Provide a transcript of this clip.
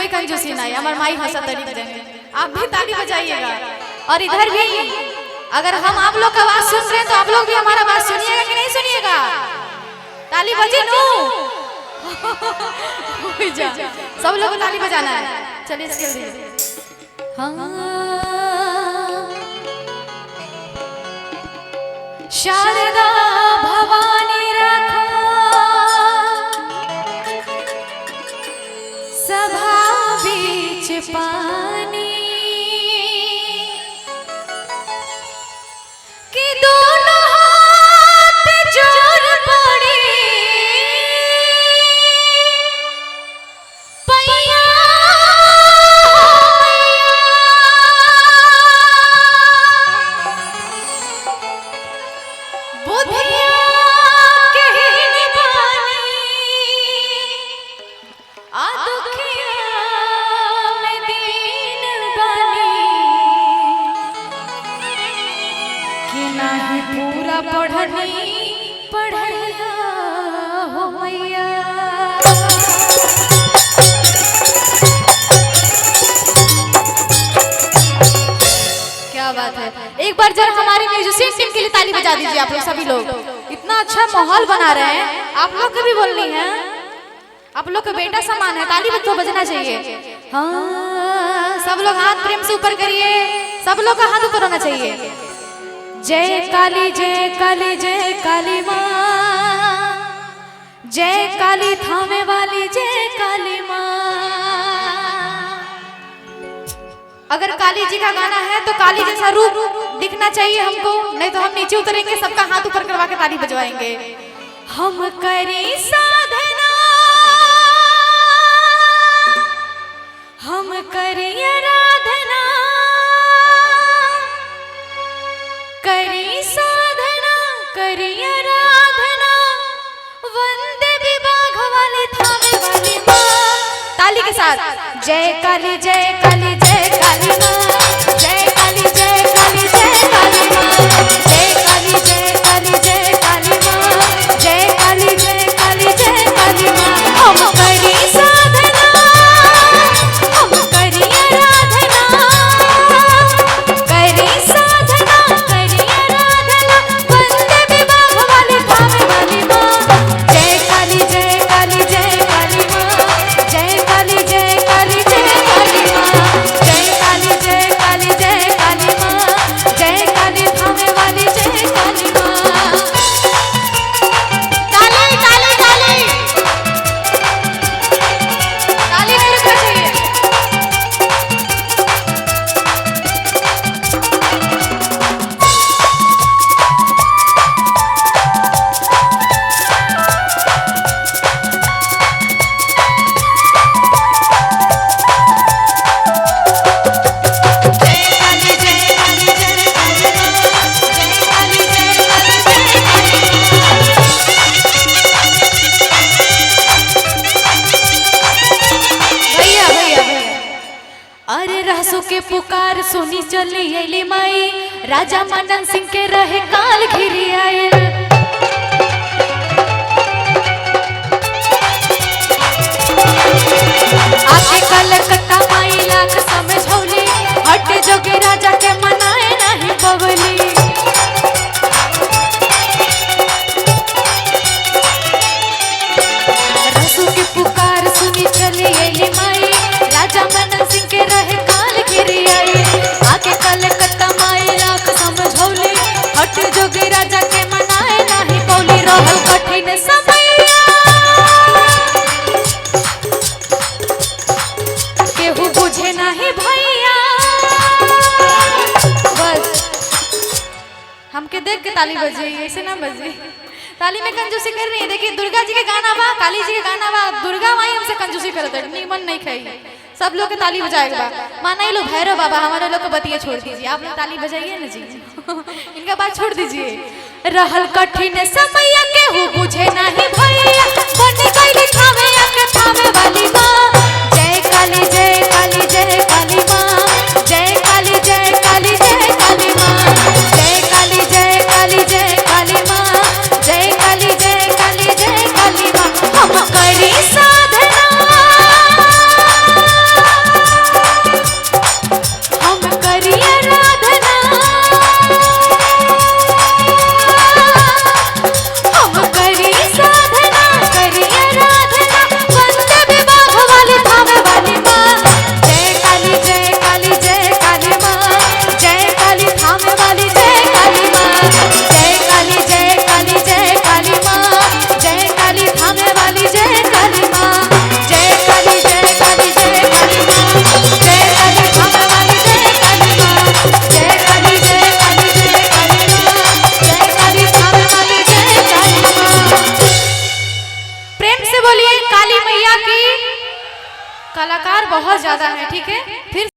कोई कंजूसी नहीं, हमारे माई हंसा तरीक देंगे। आप भी ताली बजाइएगा। और इधर भी अगर हम आप लोग का आवाज सुन रहे हैं तो आप लोग भी हमारा आवाज सुनिएगा कि नहीं सुनिएगा? ताली बजे नू सब लोग को ताली बजाना है। चलिए जल्दी। शारदा भवानी रखा सभा बीच पानी कि दोनों हाथ जोड़ पड़े पैया बुधिया के निभानी आ दुखिया में दीन बनी कि नाही पूरा पढ़नी पढ़िया हो मैया। क्या बात है। एक बार जरा हमारे म्यूजिशियन टीम के लिए ताली बजा दीजिए आप लोग सभी लोग। इतना अच्छा माहौल बना रहे हैं। आप लोग को भी बोलनी है, आप लोग का बेटा समान है, ताली तो बजना चाहिए। हाँ सब लोग हाथ प्रेम से ऊपर करिए, सब लोग का हाथ ऊपर होना चाहिए। जय काली जय काली जय काली माँ, जय काली थामे वाली जय काली माँ। अगर काली जी का गाना है तो काली जैसा रूप दिखना चाहिए हमको, नहीं तो हम नीचे उतरेंगे सबका हाथ ऊपर करवा के ताली बजवाएंगे। हम करी साधना, हम करी आराधना, करी साधना करी आराधना, वंदे विभाग वाले थामे वाली माँ। ताली के साथ जय काली जय काली जय काली माँ, जय काली जय काली जय काली माँ, जय काली जय काली जय काली माँ, जय काली जय काली जय काली माँ। हम करी साधना, हम करी आराधना, करी साधना करी आराधना, वंदे विभाग वाले थामे वाली माँ। जय काली जय काली जय काली माँ, जय काली जय काली जय काली माँ, जय काली जय काली जय काली माँ, जय काली थामे वाली जय काली माँ। ताली ताली ताली ताली नहीं रुकना चाहिए। जय काली जय काली जय काली माँ, जय काली जय काली जय काली माँ। भैया भैया भैया, अरे रहसो के पुकार सुनी चली अली माई, राजा मनन सिंह के रहे काल घिरी आयल। आके कलकत्ता माई लाख समझौली, हटे जोगे राजा के मनाए नहीं पवली। रसू की पुकार सुनी चली अली माई, राजा मनन सिंह के रहे काल घिरी आई। आके कलकत्ता माई लाख समझौली, हटे जोगे राजा के मनाए नहीं पवली। रहल कठिन समैया, केहू बुझे नहीं भैया। बस हमके देख के ताली बजी, ऐसे ना बजी। ताली में कंजूसी कर रही है। देखिए दुर्गा जी के गाना बा, काली जी के गाना बा, दुर्गा माई हमसे कंजूसी करत है, नीमन नहीं खाई। सब लोग के ताली बजाएगा। माना लो भैरव बाबा, हमारे लोग को बतिया छोड़ दीजिए, आप लोग ताली बजाइए ना जी। इनका बात छोड़ दीजिए। रहल कठिन समय केहू बुझे नहीं भैया, बन गई थामे वाली माँ।